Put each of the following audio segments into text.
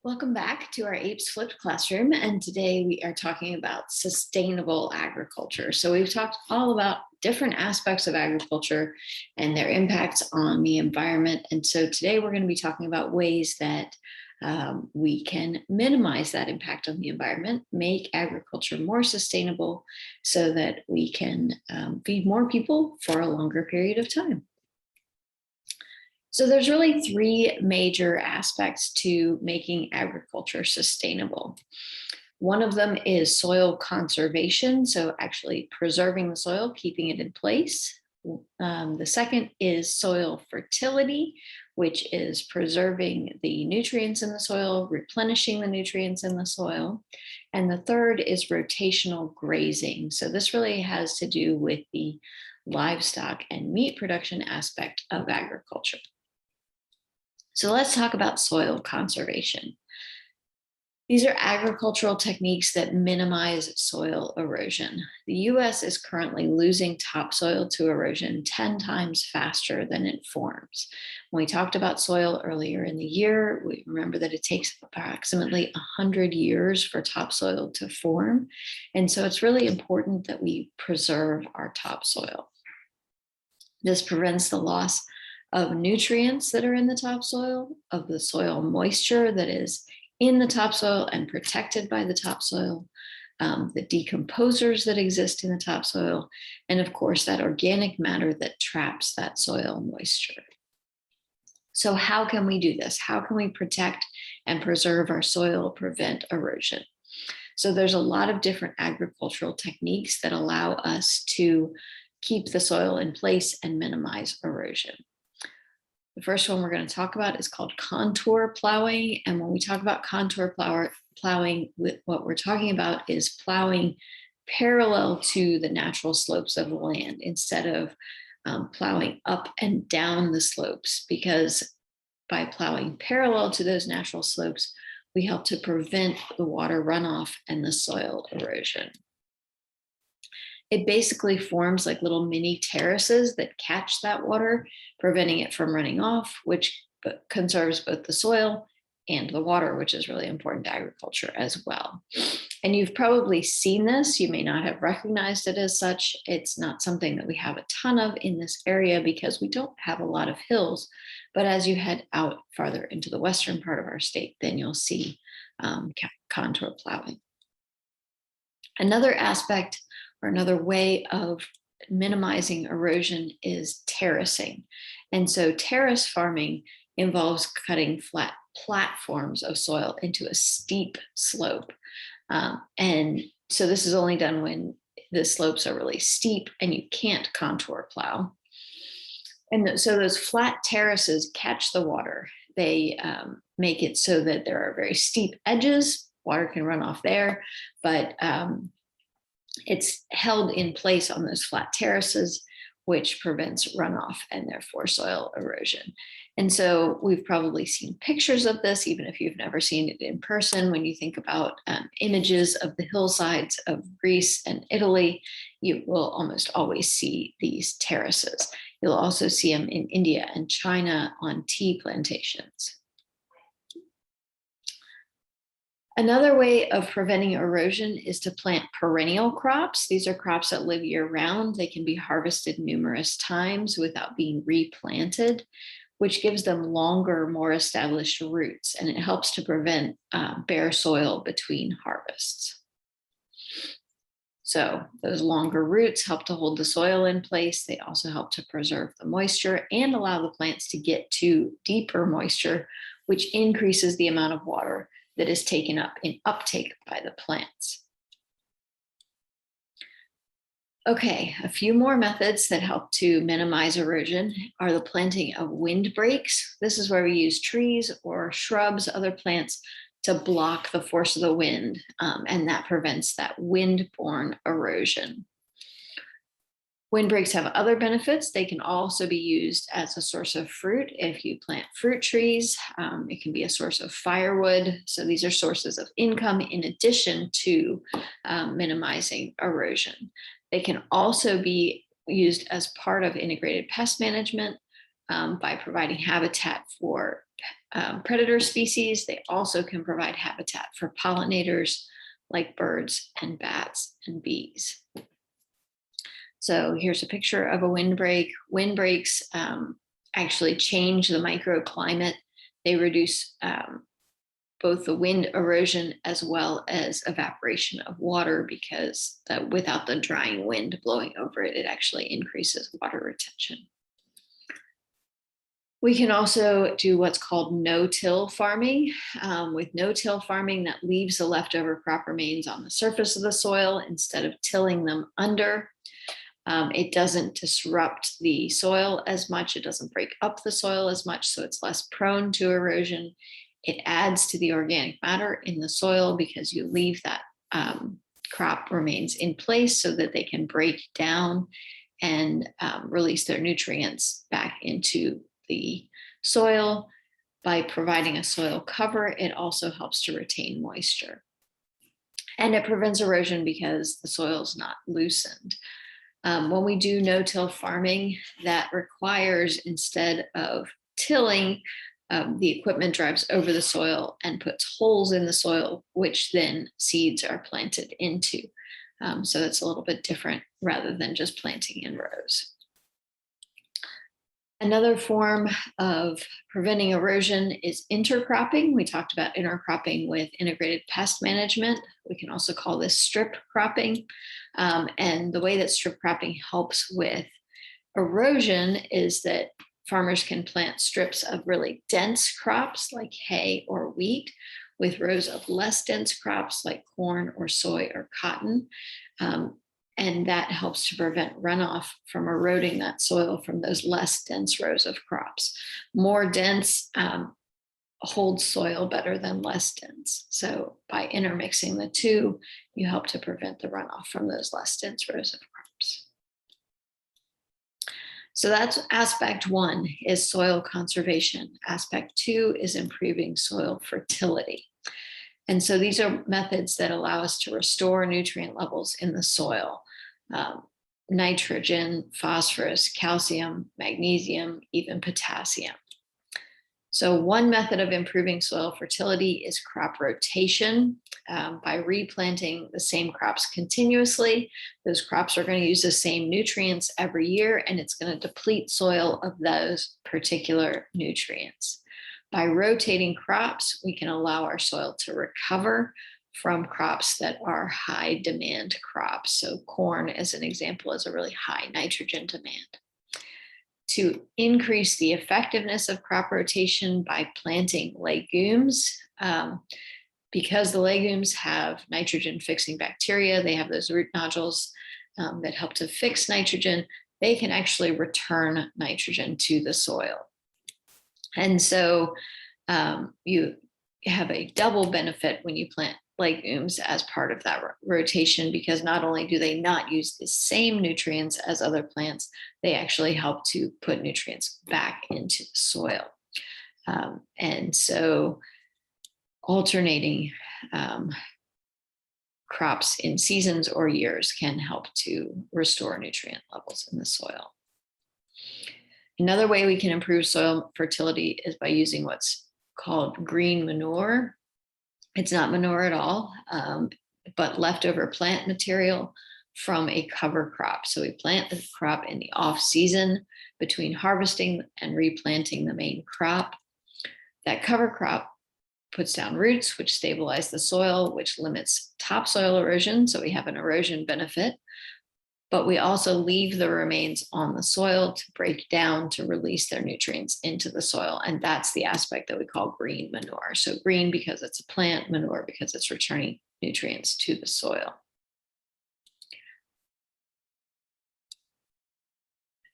Welcome back to our Apes Flipped Classroom, and today we are talking about sustainable agriculture. So we've talked all about different aspects of agriculture and their impacts on the environment. And so today we're going to be talking about ways that we can minimize that impact on the environment, make agriculture more sustainable so that we can feed more people for a longer period of time. So there's really three major aspects to making agriculture sustainable. One of them is soil conservation, so actually preserving the soil, keeping it in place. The second is soil fertility, which is preserving the nutrients in the soil, replenishing the nutrients in the soil. And the third is rotational grazing. So this really has to do with the livestock and meat production aspect of agriculture. So let's talk about soil conservation. These are agricultural techniques that minimize soil erosion. The US is currently losing topsoil to erosion 10 times faster than it forms. When we talked about soil earlier in the year, we remember that it takes approximately 100 years for topsoil to form. And so it's really important that we preserve our topsoil. This prevents the loss of nutrients that are in the topsoil, of the soil moisture that is in the topsoil and protected by the topsoil, the decomposers that exist in the topsoil, and of course that organic matter that traps that soil moisture. So how can we do this? How can we protect and preserve our soil, prevent erosion? So there's a lot of different agricultural techniques that allow us to keep the soil in place and minimize erosion. The first one we're going to talk about is called contour plowing. And when we talk about contour plowing, what we're talking about is plowing parallel to the natural slopes of the land instead of plowing up and down the slopes, because by plowing parallel to those natural slopes, we help to prevent the water runoff and the soil erosion. It basically forms like little mini terraces that catch that water, preventing it from running off, which conserves both the soil and the water, which is really important to agriculture as well. And you've probably seen this. You may not have recognized it as such. It's not something that we have a ton of in this area because we don't have a lot of hills. But as you head out farther into the western part of our state, then you'll see contour plowing. Another aspect or another way of minimizing erosion is terracing. And so terrace farming involves cutting flat platforms of soil into a steep slope. And so this is only done when the slopes are really steep and you can't contour plow. And so those flat terraces catch the water. They make it so that there are very steep edges. Water can run off there, but it's held in place on those flat terraces, which prevents runoff and therefore soil erosion. And so we've probably seen pictures of this, even if you've never seen it in person. When you think about images of the hillsides of Greece and Italy, you will almost always see these terraces. You'll also see them in India and China on tea plantations. Another way of preventing erosion is to plant perennial crops. These are crops that live year-round. They can be harvested numerous times without being replanted, which gives them longer, more established roots, and it helps to prevent bare soil between harvests. So those longer roots help to hold the soil in place. They also help to preserve the moisture and allow the plants to get to deeper moisture, which increases the amount of water that is taken up in uptake by the plants. Okay, a few more methods that help to minimize erosion are the planting of windbreaks. This is where we use trees or shrubs, other plants, to block the force of the wind, and that prevents that wind-borne erosion. Windbreaks have other benefits. They can also be used as a source of fruit. If you plant fruit trees, it can be a source of firewood. So these are sources of income in addition to minimizing erosion. They can also be used as part of integrated pest management by providing habitat for predator species. They also can provide habitat for pollinators like birds and bats and bees. So here's a picture of a windbreak. Windbreaks actually change the microclimate. They reduce both the wind erosion as well as evaporation of water, because without the drying wind blowing over it, it actually increases water retention. We can also do what's called no-till farming. With no-till farming, that leaves the leftover crop remains on the surface of the soil instead of tilling them under. It doesn't disrupt the soil as much. It doesn't break up the soil as much, so it's less prone to erosion. It adds to the organic matter in the soil because you leave that crop remains in place so that they can break down and release their nutrients back into the soil. By providing a soil cover, it also helps to retain moisture. And it prevents erosion because the soil is not loosened. When we do no-till farming, that requires, instead of tilling, the equipment drives over the soil and puts holes in the soil, which then seeds are planted into. So that's a little bit different rather than just planting in rows. Another form of preventing erosion is intercropping. We talked about intercropping with integrated pest management. We can also call this strip cropping. And the way that strip cropping helps with erosion is that farmers can plant strips of really dense crops like hay or wheat with rows of less dense crops like corn or soy or cotton. And that helps to prevent runoff from eroding that soil from those less dense rows of crops. More dense holds soil better than less dense. So by intermixing the two, you help to prevent the runoff from those less dense rows of crops. So that's aspect one, is soil conservation. Aspect two is improving soil fertility. And so these are methods that allow us to restore nutrient levels in the soil. Nitrogen, phosphorus, calcium, magnesium, even potassium. So one method of improving soil fertility is crop rotation. By replanting the same crops continuously, those crops are going to use the same nutrients every year, and it's going to deplete soil of those particular nutrients. By rotating crops, we can allow our soil to recover from crops that are high demand crops. So corn, as an example, is a really high nitrogen demand. To increase the effectiveness of crop rotation by planting legumes, because the legumes have nitrogen fixing bacteria, they have those root nodules that help to fix nitrogen, they can actually return nitrogen to the soil. And so you have a double benefit when you plant legumes as part of that rotation, because not only do they not use the same nutrients as other plants, they actually help to put nutrients back into the soil. And so alternating crops in seasons or years can help to restore nutrient levels in the soil. Another way we can improve soil fertility is by using what's called green manure. It's not manure at all, but leftover plant material from a cover crop. So we plant the crop in the off season between harvesting and replanting the main crop. That cover crop puts down roots, which stabilize the soil, which limits topsoil erosion. So we have an erosion benefit. But we also leave the remains on the soil to break down, to release their nutrients into the soil. And that's the aspect that we call green manure. So green because it's a plant, manure because it's returning nutrients to the soil.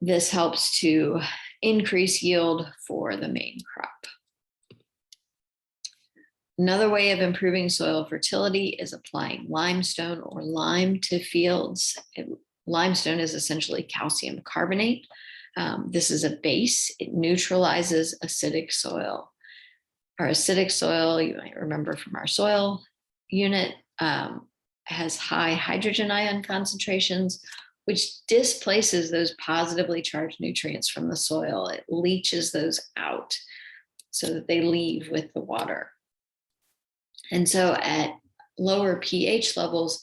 This helps to increase yield for the main crop. Another way of improving soil fertility is applying limestone or lime to fields. Limestone is essentially calcium carbonate. This is a base. It neutralizes acidic soil. Our acidic soil, you might remember from our soil unit, has high hydrogen ion concentrations, which displaces those positively charged nutrients from the soil. It leaches those out. so that they leave with the water. And so at lower pH levels,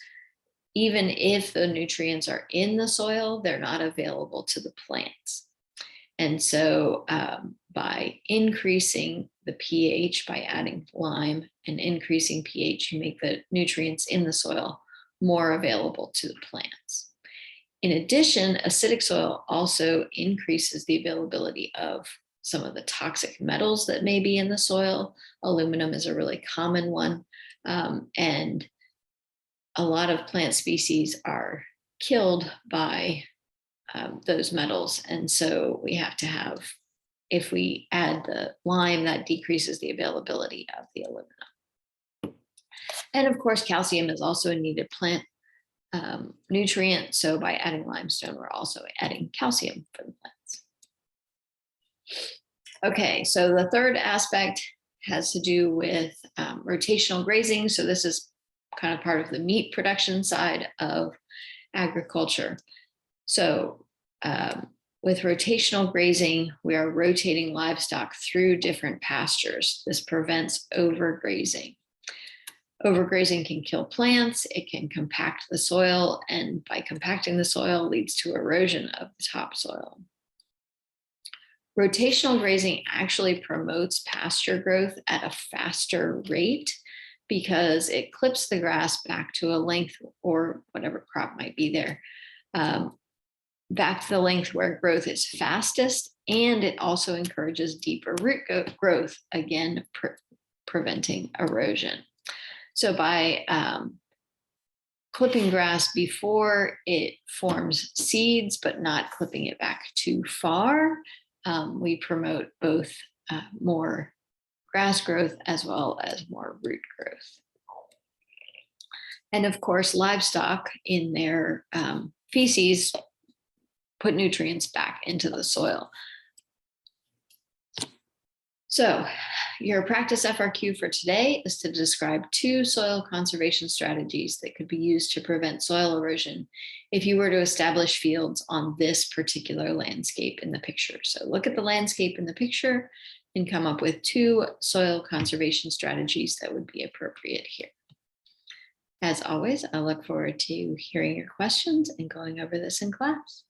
even if the nutrients are in the soil, they're not available to the plants. And so by increasing the pH, by adding lime and increasing pH, you make the nutrients in the soil more available to the plants. In addition, acidic soil also increases the availability of some of the toxic metals that may be in the soil. Aluminum is a really common one. And a lot of plant species are killed by those metals. And so we have to have, if we add the lime, that decreases the availability of the aluminum. And of course, calcium is also a needed plant nutrient. So by adding limestone, we're also adding calcium for the plants. Okay, so the third aspect has to do with rotational grazing. So this is kind of part of the meat production side of agriculture. So with rotational grazing, we are rotating livestock through different pastures. This prevents overgrazing. Overgrazing can kill plants, it can compact the soil, and by compacting the soil leads to erosion of the topsoil. Rotational grazing actually promotes pasture growth at a faster rate because it clips the grass back to a length, or whatever crop might be there, back to the length where growth is fastest, and it also encourages deeper root growth, again, preventing erosion. So by clipping grass before it forms seeds, but not clipping it back too far, we promote both more grass growth as well as more root growth. And of course, livestock in their feces put nutrients back into the soil. So your practice FRQ for today is to describe 2 soil conservation strategies that could be used to prevent soil erosion if you were to establish fields on this particular landscape in the picture. So look at the landscape in the picture and come up with 2 soil conservation strategies that would be appropriate here. As always, I look forward to hearing your questions and going over this in class.